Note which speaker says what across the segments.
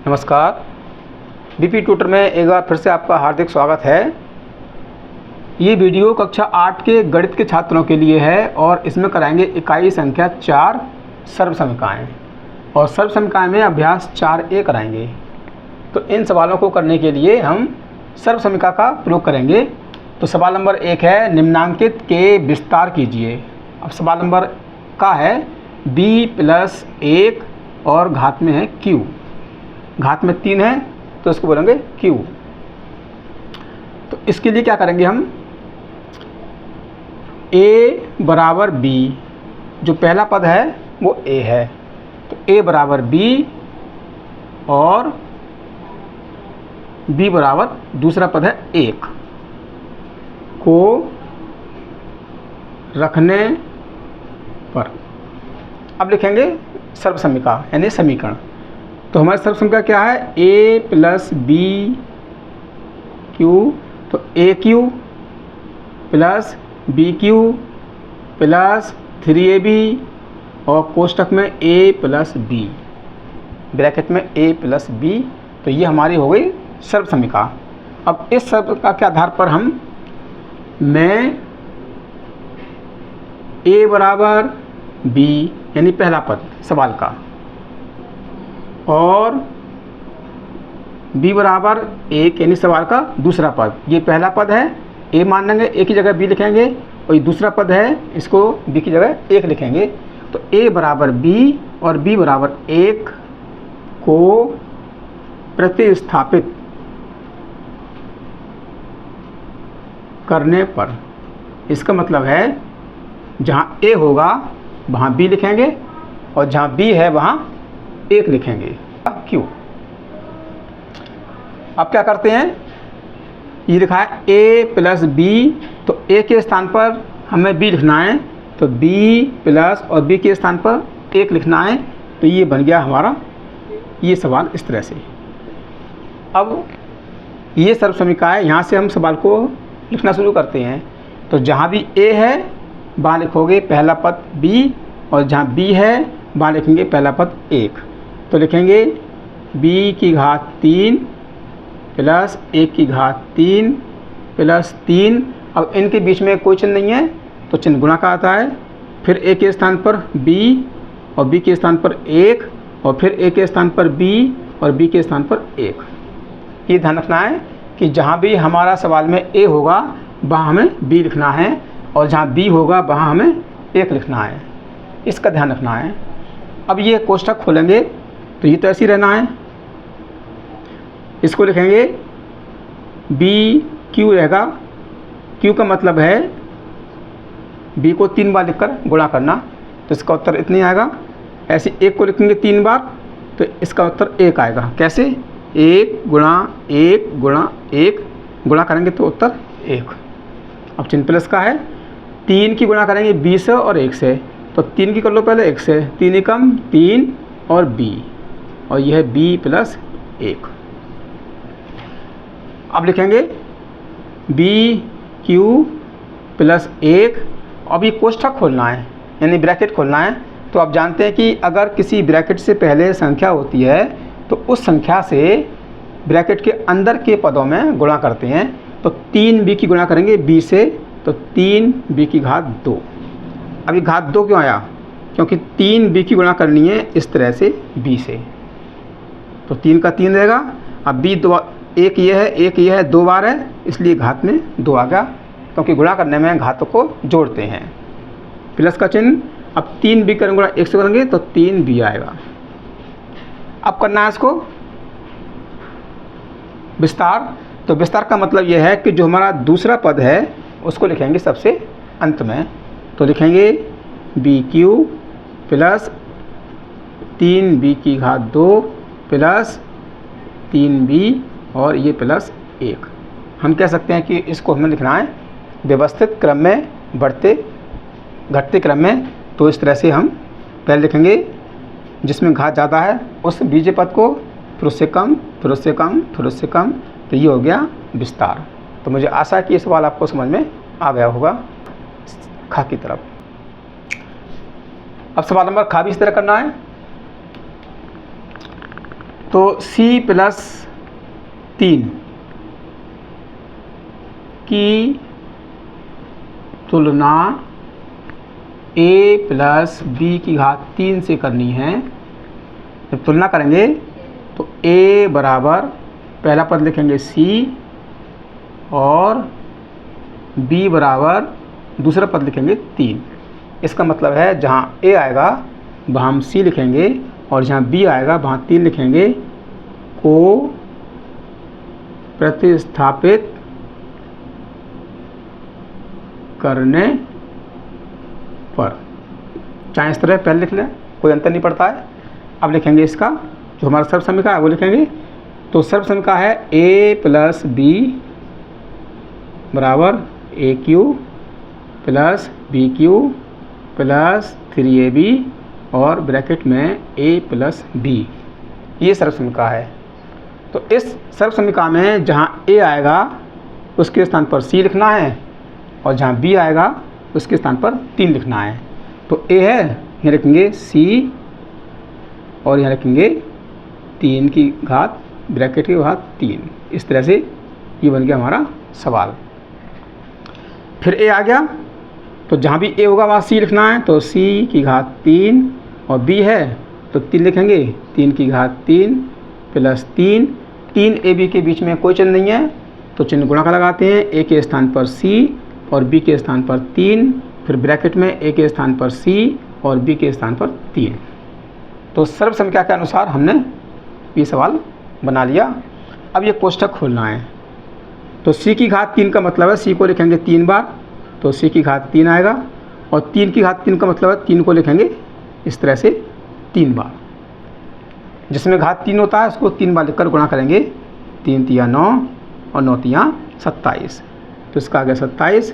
Speaker 1: नमस्कार। BP tutor में एक बार फिर से आपका हार्दिक स्वागत है। ये वीडियो कक्षा 8 के गणित के छात्रों के लिए है और इसमें कराएंगे इकाई संख्या 4 सर्वसमीकाएँ और सर्वसमीकाएँ में अभ्यास 4A कराएंगे। तो इन सवालों को करने के लिए हम सर्वसमीका का प्रयोग करेंगे। तो सवाल नंबर 1 है, निम्नांकित के विस्तार कीजिए। अब सवाल नंबर का है b+1 और घात में है q, घात में 3 है तो इसको बोलेंगे q। तो इसके लिए क्या करेंगे हम, a बराबर b, जो पहला पद है वो a है, तो a बराबर b और b बराबर दूसरा पद है 1 को रखने पर अब लिखेंगे सर्वसमीका यानी समीकरण। तो हमारी सर्वसमीका क्या है, a + b q, तो aq + bq + 3ab और कोष्ठक में a + b, ब्रैकेट में a + b। तो ये हमारी हो गई सर्वसमीका। अब इस सर्वसमीका के आधार पर मैं a बराबर b यानी पहला पद सवाल का और b बराबर 1 यानी सवाल का दूसरा पद, ये पहला पद है a मान लेंगे, a की जगह b लिखेंगे और ये दूसरा पद है इसको b की जगह 1 लिखेंगे। तो a बराबर b और b बराबर 1 को प्रतिस्थापित करने पर, इसका मतलब है जहाँ a होगा वहाँ b लिखेंगे और जहाँ b है वहाँ 1 लिखेंगे q। अब क्या करते हैं, ये लिखा है a + b, तो a के स्थान पर हमें b लिखना है, तो b प्लस और b के स्थान पर 1 लिखना है। तो ये बन गया हमारा ये सवाल इस तरह से। अब ये सर्वसमीका है, यहाँ से हम सवाल को लिखना शुरू करते हैं। तो जहाँ भी a है वहाँ लिखोगे पहला पद b और जहाँ b है वहाँ लिखेंगे पहला पद 1। तो लिखेंगे b की घात 3 प्लस 1 की घात 3 प्लस 3। अब इनके बीच में कोई चिन्ह नहीं है तो चिन्ह गुणा का आता है, फिर a के स्थान पर b और b के स्थान पर 1 और फिर a के स्थान पर b और b के स्थान पर 1। ये ध्यान रखना है कि जहाँ भी हमारा सवाल में a होगा वहाँ हमें b लिखना है और जहाँ b होगा वहाँ हमें 1 लिखना है, इसका ध्यान रखना है। अब ये कोष्ठक खोलेंगे तो ये तो ऐसे ही रहना है, इसको लिखेंगे b q रहेगा। q का मतलब है b को 3 बार लिखकर गुणा करना, तो इसका उत्तर इतनी आएगा। ऐसे 1 को लिखेंगे 3 बार तो इसका उत्तर 1 आएगा। कैसे, 1 गुणा 1 गुणा 1 गुणा करेंगे तो उत्तर 1। अब चिन्ह प्लस का है, 3 की गुणा करेंगे 20 से और 1 से, तो 3 की कर लो पहले 1 से, 3 एकम 3 और b और यह है b + 1। अब लिखेंगे bq + 1। अब ये कोष्ठक खोलना है यानी ब्रैकेट खोलना है। तो आप जानते हैं कि अगर किसी ब्रैकेट से पहले संख्या होती है तो उस संख्या से ब्रैकेट के अंदर के पदों में गुणा करते हैं। तो 3b की गुणा करेंगे b से, तो 3b की घात 2। अभी घात 2 क्यों आया, क्योंकि 3b की गुणा करनी है इस तरह से b से, तो 3 का 3 रहेगा। अब b 2, एक ये है 2 बार है, इसलिए घात में 2 आ गया, क्योंकि गुणा करने में घातों को जोड़ते हैं। प्लस का चिन्ह, अब 3b करेंगे गुणा 1 से करेंगे तो 3b आएगा। अब करना है इसको विस्तार। तो विस्तार का मतलब यह है कि जो हमारा दूसरा पद है उसको लिखेंगे सबसे अंत में। तो लिखेंगे bq + 3b की घात 2 प्लस 3b और ये प्लस 1। हम कह सकते हैं कि इसको हमें लिखना है व्यवस्थित क्रम में, बढ़ते घटते क्रम में। तो इस तरह से हम पहले लिखेंगे जिसमें घात ज़्यादा है उस बीज पद को, फिर उससे कम, फिर उससे कम, फिर उससे कम। तो ये हो गया विस्तार। तो मुझे आशा है कि ये सवाल आपको समझ में आ गया होगा। खा की तरफ अब सवाल नंबर खा भी इस तरह करना है। तो c प्लस 3 की तुलना a प्लस b की घात 3 से करनी है। जब तुलना करेंगे तो a बराबर पहला पद लिखेंगे c और b बराबर दूसरा पद लिखेंगे 3। इसका मतलब है जहाँ a आएगा वहाँ हम c लिखेंगे और जहाँ b आएगा वहाँ 3 लिखेंगे। को प्रतिस्थापित करने पर, चाहे इस तरह पहले लिख लें, कोई अंतर नहीं पड़ता है। अब लिखेंगे इसका जो हमारा सर्व समीकरण है वो लिखेंगे। तो सर्व समीकरण है a प्लस बी बराबर A cube plus B cube plus 3ab और ब्रैकेट में a प्लस बी, ये सर्व समीकरण है। तो इस सर्व समीकरण में जहाँ a आएगा उसके स्थान पर c लिखना है और जहाँ b आएगा उसके स्थान पर 3 लिखना है। तो a है, यहाँ लिखेंगे c और यहाँ लिखेंगे 3 की घात ब्रैकेट की घात 3। इस तरह से ये बन गया हमारा सवाल। फिर a आ गया तो जहाँ भी a होगा वहाँ c लिखना है। तो c की घात 3 और b है तो 3 लिखेंगे, 3 की घात 3 प्लस 3ab के बीच में कोई चिन्ह नहीं है तो चिन्ह गुणा का लगाते हैं। a के स्थान पर c और b के स्थान पर 3, फिर ब्रैकेट में a के स्थान पर c और b के स्थान पर 3। तो सर्व समीकरण के अनुसार हमने ये सवाल बना लिया। अब ये कोष्ठक खोलना है। तो c की घात 3 का मतलब है c को लिखेंगे 3 बार, तो c की घात 3 आएगा और 3 की घात 3 का मतलब है 3 को लिखेंगे इस तरह से 3 बार। जिसमें घात 3 होता है उसको 3 बार लिखकर गुणा करेंगे। 3 तिया 9 और 9 तिया 27, तो इसका आ गया 27।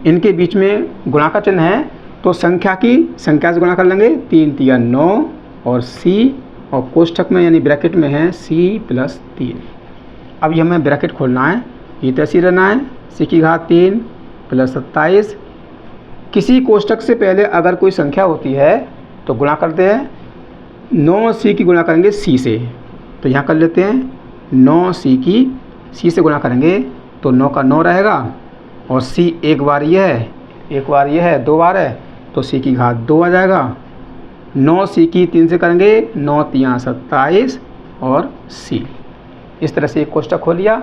Speaker 1: इनके बीच में गुणा का चिन्ह है तो संख्या की संख्या से गुणा कर लेंगे। 3 तिया 9 और c और कोष्ठक में यानी ब्रैकेट में है c प्लस 3। अब ये हमें ब्रैकेट खोलना है, ये तो ऐसे ही रहना है c की घात 3 प्लस 27। किसी कोष्ठक से पहले अगर कोई संख्या होती है तो गुणा करते हैं। 9c की गुणा करेंगे c से, तो यहाँ कर लेते हैं 9c की c से गुणा करेंगे तो 9 का 9 रहेगा और c एक बार ये है, एक बार ये है, 2 बार है तो c की घात 2 आ जाएगा। 9c की 3 से करेंगे 9 तिया 27 और c। इस तरह से एक कोष्ठक खोल लिया।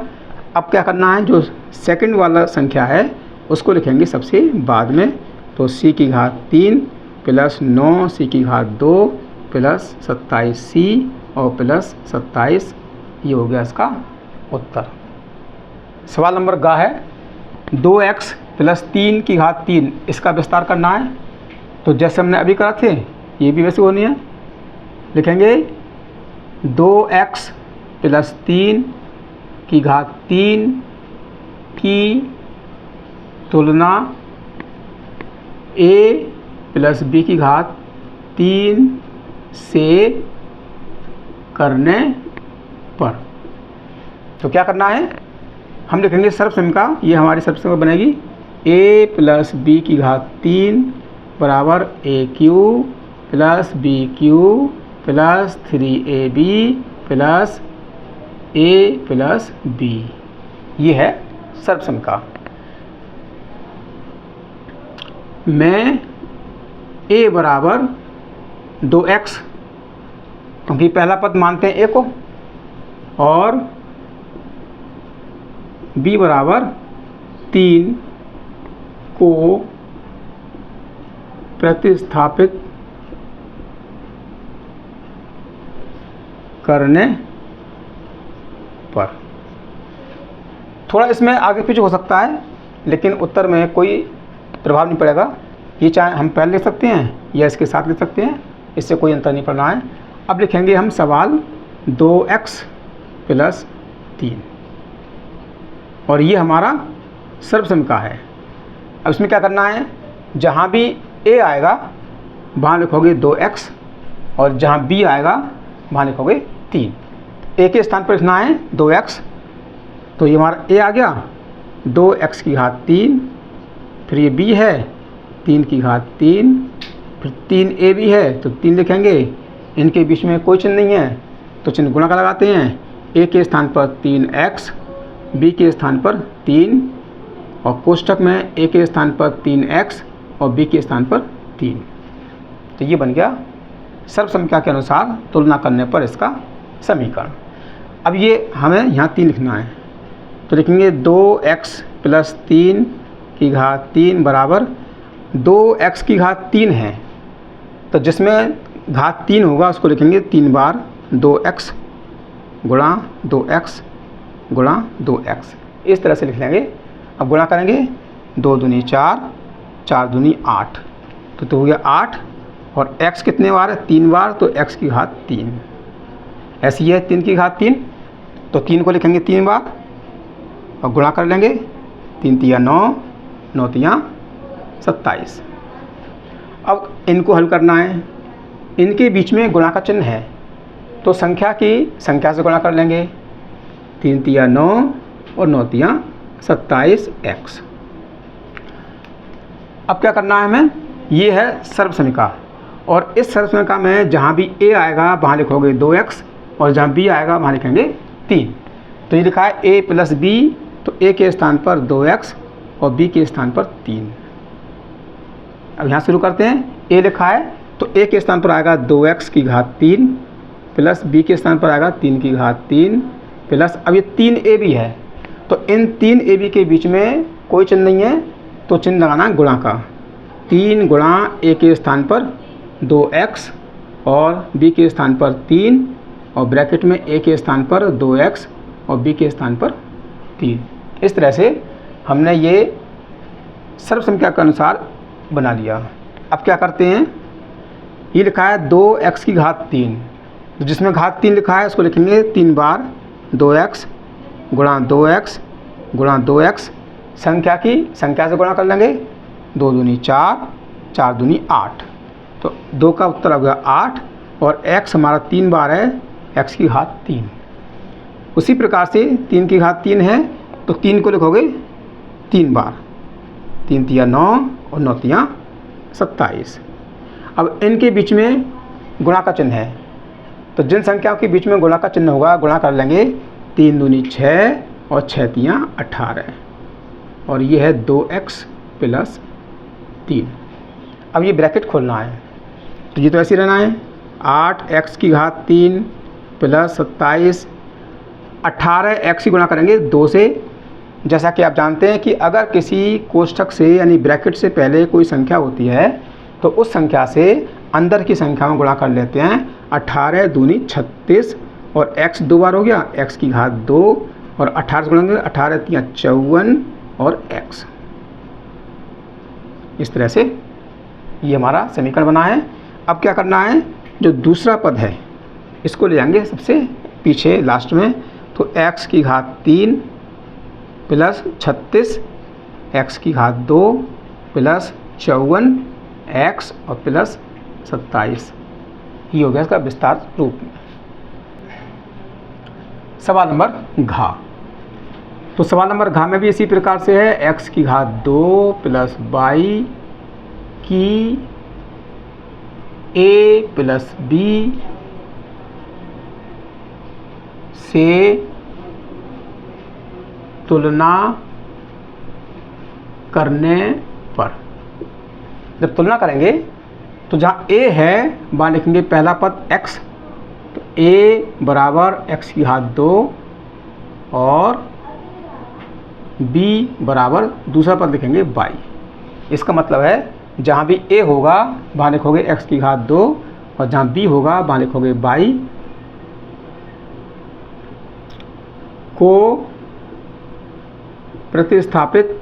Speaker 1: अब क्या करना है, जो सेकंड वाला संख्या है उसको लिखेंगे सबसे बाद में। तो c की घात 3 प्लस 9c की घात 2 प्लस 27c और प्लस 27, ये हो गया इसका उत्तर। सवाल नंबर ग है 2x प्लस 3 की घात 3, इसका विस्तार करना है। तो जैसे हमने अभी करा थे ये भी वैसे होनी है। लिखेंगे 2x प्लस 3 की घात 3 की तुलना a प्लस b की घात 3 से करने पर। तो क्या करना है, हम लिखेंगे सर्व समीकरण, ये हमारी सर्व समीकरण बनेगी a प्लस b की घात 3 बराबर a Q plus b Q plus 3ab plus a plus b, ये है सर्व समीकरण। में a बराबर 2x, क्योंकि पहला पद मानते हैं a को, और b बराबर 3 को प्रतिस्थापित करने पर। थोड़ा इसमें आगे पीछे हो सकता है लेकिन उत्तर में कोई प्रभाव नहीं पड़ेगा। ये चाहे हम पहले लिख सकते हैं या इसके साथ लिख सकते हैं, इससे कोई अंतर नहीं पड़ना है। अब लिखेंगे हम सवाल 2x प्लस 3 और ये हमारा सर्व समीकरण है। अब इसमें क्या करना है, जहाँ भी a आएगा वहाँ लिखोगे 2x और जहाँ b आएगा वहाँ लिखोगे 3। a के स्थान पर लिखना है 2x, तो ये हमारा a आ गया 2x की घात 3, फिर ये b है 3 की घात 3, फिर 3ab है तो 3 लिखेंगे। इनके बीच में कोई चिन्ह नहीं है तो चिन्ह गुणा का लगाते हैं, ए के स्थान पर 3x, बी के स्थान पर 3 और कोष्ठक में ए के स्थान पर 3x और बी के स्थान पर 3। तो ये बन गया सर्वसमीकरण के अनुसार तुलना करने पर इसका समीकरण। अब ये हमें यहाँ 3 लिखना है, तो लिखेंगे 2x प्लस 3 की घात 3 बराबर 2x की घात 3 है, तो जिसमें घात 3 होगा उसको लिखेंगे 3 बार 2x गुणा 2x गुणा 2x, इस तरह से लिख लेंगे। अब गुणा करेंगे 2 दूनी 4, 4 दूनी 8, तो हो गया 8 और x कितने बार है 3 बार, तो x की घात 3। ऐसी है 3 की घात 3, तो 3 को लिखेंगे 3 बार और गुणा कर लेंगे, 3 तिया 9, 9 तिया 27। अब इनको हल करना है, इनके बीच में गुणा का चिन्ह है, तो संख्या की संख्या से गुणा कर लेंगे, 3 तिया 9 और 9 तिया 27x। अब क्या करना है हमें, ये है सर्वसमीकरण, और इस सर्वसमीकरण में जहाँ भी a आएगा वहाँ लिखोगे 2x और जहाँ b आएगा वहाँ लिखेंगे 3। तो ये लिखा है a प्लस b, तो a के स्थान पर 2x और b के स्थान पर 3। अब यहाँ शुरू करते हैं, a लिखा है तो a के स्थान पर आएगा 2x की घात 3 प्लस b के स्थान पर आएगा 3 की घात 3 प्लस, अब ये 3ab है, तो इन 3ab के बीच में कोई चिन्ह नहीं है, तो चिन्ह लगाना है गुणा का, 3 गुणा a के स्थान पर 2x और b के स्थान पर 3 और ब्रैकेट में a के स्थान पर 2x और b के स्थान पर 3। इस तरह से हमने ये सर्वसमीकरण के अनुसार बना लिया। अब क्या करते हैं, ये लिखा है 2x की घात 3, तो जिसमें घात 3 लिखा है उसको लिखेंगे 3 बार 2x गुणा 2x गुणा 2x, संख्या की संख्या से गुणा कर लेंगे, 2 दूनी 4, 4 दूनी 8, तो 2 का उत्तर आ गया 8 और x हमारा 3 बार है, x की घात 3। उसी प्रकार से 3 की घात 3 है, तो 3 को लिखोगे 3 बार, 3 तिया 9 और 9 तिया 27। अब इनके बीच में गुणा का चिन्ह है, तो जिन संख्याओं के बीच में गुणा का चिन्ह होगा गुणा कर लेंगे, 3 दूनी 6 और 6 तिया 18 और ये है 2x प्लस 3। अब ये ब्रैकेट खोलना है, तो ये तो ऐसे रहना है, 8x की घात 3 प्लस 27, 18x की गुणा करेंगे 2 से। जैसा कि आप जानते हैं कि अगर किसी कोष्ठक से यानी ब्रैकेट से पहले कोई संख्या होती है तो उस संख्या से अंदर की संख्या में गुणा कर लेते हैं, 18 दूनी 36 और x 2 बार हो गया, x की घात 2 और 18 से गुणा 18 तिया 54 और x। इस तरह से ये हमारा समीकरण बना है। अब क्या करना है, जो दूसरा पद है इसको ले जाएंगे सबसे पीछे लास्ट में, तो x की घात 3 प्लस 36 x की घात 2 प्लस 54 x और प्लस 27, ये हो गया इसका विस्तार रूप में। सवाल नंबर घ, तो सवाल नंबर घ में भी इसी प्रकार से है, x की घात 2 प्लस y की a प्लस b से तुलना करने पर, जब तुलना करेंगे तो जहाँ a है वहाँ लिखेंगे पहला पद x, तो a बराबर x की घात 2 और b बराबर दूसरा पद लिखेंगे y। इसका मतलब है जहाँ भी a होगा वहाँ लिखोगे x की घात 2 और जहाँ b होगा वहाँ लिखोगे y को प्रतिस्थापित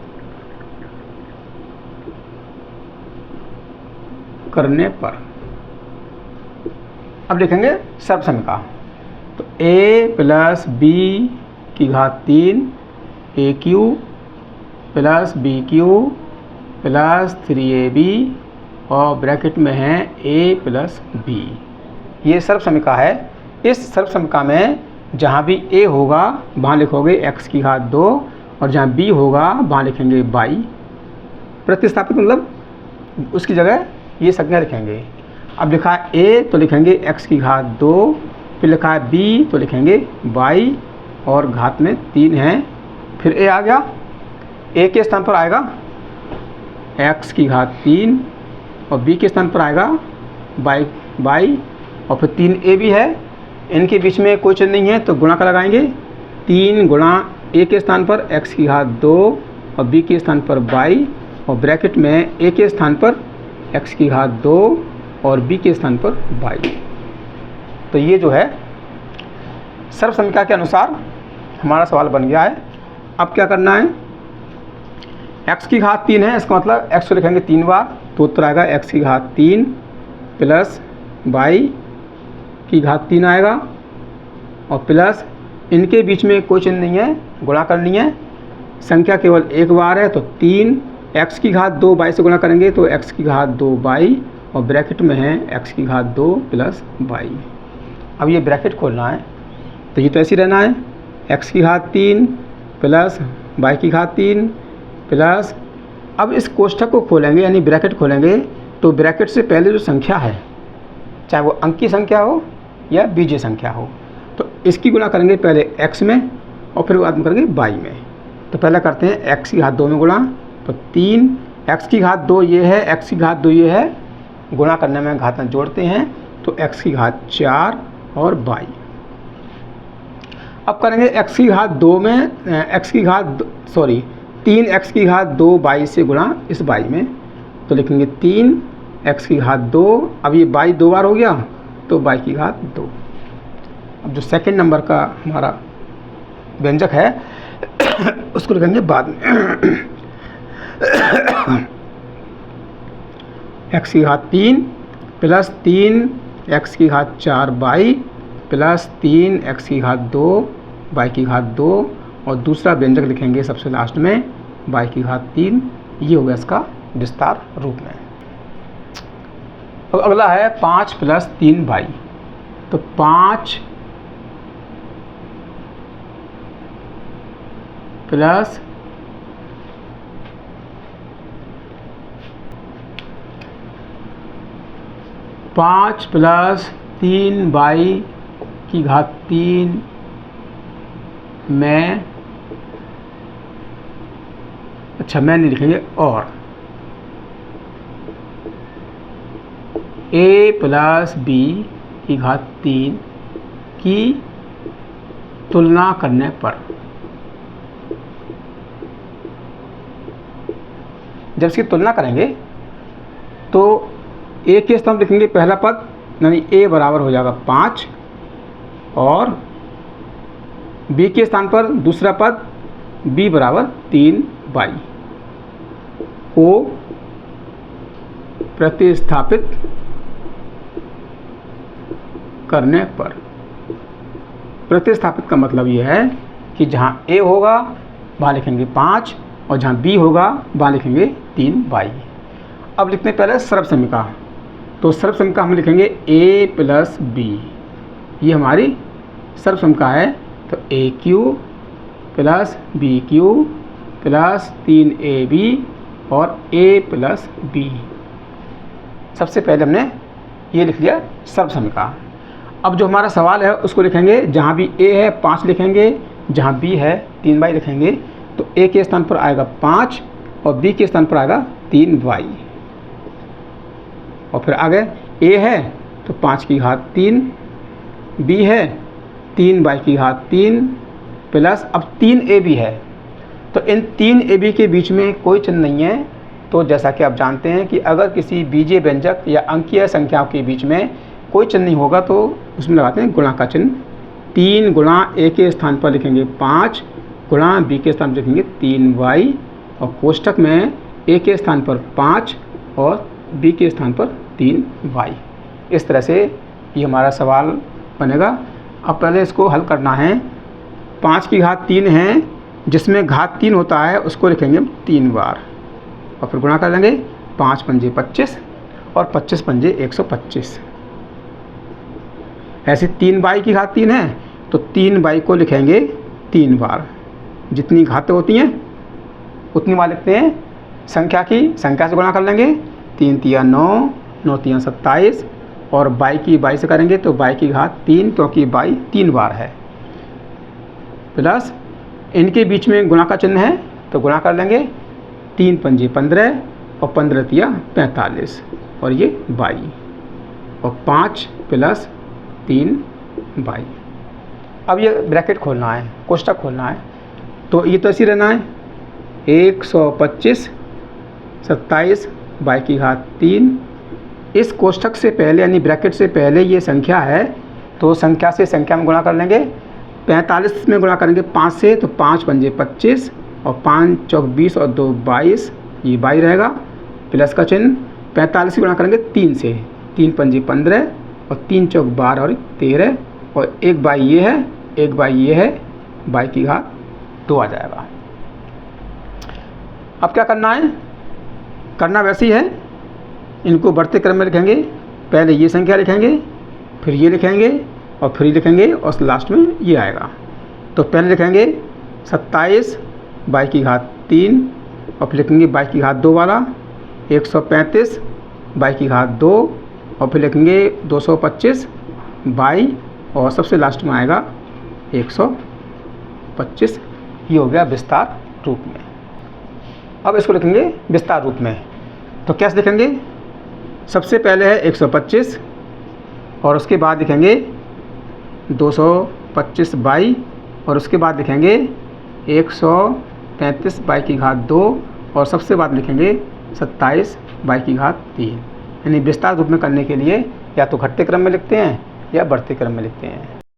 Speaker 1: करने पर। अब लिखेंगे सर्वसमीकरण, तो a प्लस b की घात 3 aq plus bq plus 3ab और ब्रैकेट में है a प्लस b, ये सर्वसमीकरण है। इस सर्वसमीकरण में जहाँ भी a होगा वहाँ लिखोगे x की घात 2 और जहाँ b होगा वहाँ लिखेंगे y। प्रतिस्थापित मतलब उसकी जगह ये संज्ञा लिखेंगे। अब लिखा है a तो लिखेंगे x की घात 2 फिर लिखा है बी तो लिखेंगे बाई और घात में 3 है। फिर ए आ गया, ए के स्थान पर आएगा x की घात 3 और b के स्थान पर आएगा बाई और फिर 3a भी है। इनके बीच में कोई चिन्ह नहीं है तो गुणा का लगाएंगे। 3 गुणा a के स्थान पर x की घात 2 और b के स्थान पर बाई और ब्रैकेट में a के स्थान पर x की घात 2 और b के स्थान पर बाई। तो ये जो है सर्व समीकरण के अनुसार हमारा सवाल बन गया है। अब क्या करना है, x की घात 3 है, इसका मतलब x को लिखेंगे 3 बार तो उत्तर आएगा x की घात 3 प्लस बाई की घात 3 आएगा और प्लस इनके बीच में कोई चिन्ह नहीं है, गुणा करनी है। संख्या केवल एक बार है तो 3 x की घात 2 बाई से गुणा करेंगे तो x की घात 2 बाई और ब्रैकेट में है x की घात 2 प्लस बाई। अब ये ब्रैकेट खोलना है तो ये तो ऐसे ही रहना है, x की घात 3 प्लस बाई की घात 3 प्लस। अब इस कोष्ठक को खोलेंगे यानी ब्रैकेट खोलेंगे तो ब्रैकेट से पहले जो संख्या है चाहे वो अंक की संख्या हो या बीजीय संख्या हो तो इसकी गुणा करेंगे पहले x में और फिर बाद में करेंगे बाई में। तो पहले करते हैं x की घात 2 में गुणा तो 3, x की घात 2 ये है, x की घात 2 ये है, गुणा करने में घात में जोड़ते हैं तो x की घात 4 और बाई। अब करेंगे x की घात 2 में 3x की घात 2 बाई से गुणा इस बाई में तो लिखेंगे 3x की घात 2। अब ये बाई 2 बार हो गया तो बाई की घात 2। अब जो सेकंड नंबर का हमारा व्यंजक है उसको लिखेंगे बाद में x की घात 3 प्लस 3x की घात 4 बाई प्लस 3x की घात 2 बाई की घात 2 और दूसरा व्यंजक लिखेंगे सबसे लास्ट में बाई की घात 3। ये हो गया इसका विस्तार रूप में। अब अगला है 5 प्लस 3 बाई तो 5 प्लस 3 बाई की घात 3 में, अच्छा मैं नहीं लिखेंगे, और a प्लस बी की घात 3 की तुलना करने पर जब इसकी तुलना करेंगे तो a के स्थान लिखेंगे पहला पद यानी a बराबर हो जाएगा 5 और b के स्थान पर दूसरा पद b बराबर 3 बाई को प्रतिस्थापित करने पर। प्रतिस्थापित का मतलब यह है कि जहाँ a होगा वहाँ लिखेंगे 5 और जहाँ b होगा वहाँ लिखेंगे 3 बाई। अब लिखते हैं पहले सर्व समीकरण। तो सर्व समीकरण हम लिखेंगे a प्लस बी, ये हमारी सर्व समीकरण है। तो A cube plus B cube plus 3ab और a प्लस बी। सबसे पहले हमने ये लिख लिया सर्व समीकरण। अब जो हमारा सवाल है उसको लिखेंगे, जहाँ भी a है 5 लिखेंगे, जहाँ b है 3 बाई लिखेंगे। तो a के स्थान पर आएगा 5 और b के स्थान पर आएगा 3 बाई। और फिर आगे a है तो 5 की घात 3, b है 3 बाई की घात 3 प्लस अब 3ab है। तो इन 3ab के बीच में कोई चिन्ह नहीं है। तो जैसा कि आप जानते हैं कि अगर किसी बीजीय व्यंजक या अंकीय संख्याओं के बीच में कोई चिन्ह नहीं होगा तो उसमें लगाते हैं गुणा का चिन्ह। 3 गुणा a के स्थान पर लिखेंगे 5 गुणा b के स्थान पर लिखेंगे 3 बाई और कोष्ठक में a के स्थान पर 5 और b के स्थान पर 3 बाई। इस तरह से ये हमारा सवाल बनेगा। अब पहले इसको हल करना है। 5 की घात 3 है, जिसमें घात 3 होता है उसको लिखेंगे 3 बार और फिर गुणा कर देंगे। 5 पंजे 25 और 25 पंजे 125। ऐसे 3 बाई की घात 3 है तो 3 बाई को लिखेंगे 3 बार। जितनी घातें होती हैं उतनी बार लिखते हैं। संख्या की संख्या से गुणा कर लेंगे। 3 तिया 9, 9 तिया 27 और बाई की बाई से करेंगे तो बाई की घात 3, क्योंकि बाई 3 बार है, प्लस इनके बीच में गुणा का चिन्ह है तो गुणा कर लेंगे, 3 पंजे 15 और 15 तिया 45 और ये 22 और 5 प्लस 3 22। अब ये ब्रैकेट खोलना है, कोष्ठक खोलना है, तो ये तो ऐसे रहना है 125 27 बाई की घात 3। इस कोष्ठक से पहले यानी ब्रैकेट से पहले ये संख्या है तो संख्या से संख्या में गुणा कर लेंगे, 45 में गुणा करेंगे 5 से तो 5 पंजे 25 और 5 चौक 20 और 2 22, ये 22 रहेगा, प्लस का चिन्ह 45 से गुणा करेंगे 3 से, 3 पंजे 15 और 3 चौक 12 और 13 और 1 बाई ये है, 1 बाई ये है, बाई की घात 2 आ जाएगा। अब क्या करना है, करना वैसे ही है, इनको बढ़ते क्रम में लिखेंगे, पहले ये संख्या लिखेंगे, फिर ये लिखेंगे और फिर ये लिखेंगे और लास्ट में ये आएगा। तो पहले लिखेंगे 27 बाई की घात 3 और फिर लिखेंगे बाई की घात 2 वाला, 135 बाई की घात 2 और फिर लिखेंगे 225 बाई और सबसे लास्ट में आएगा 125। ये हो गया विस्तार रूप में। अब इसको लिखेंगे विस्तार रूप में, तो कैसे लिखेंगे, सबसे पहले है 125 और उसके बाद लिखेंगे 225 बाई और उसके बाद लिखेंगे 135 बाई की घात 2 और सबसे बाद लिखेंगे 27 बाई की घात 3। यानी विस्तार रूप में करने के लिए या तो घटते क्रम में लिखते हैं या बढ़ते क्रम में लिखते हैं।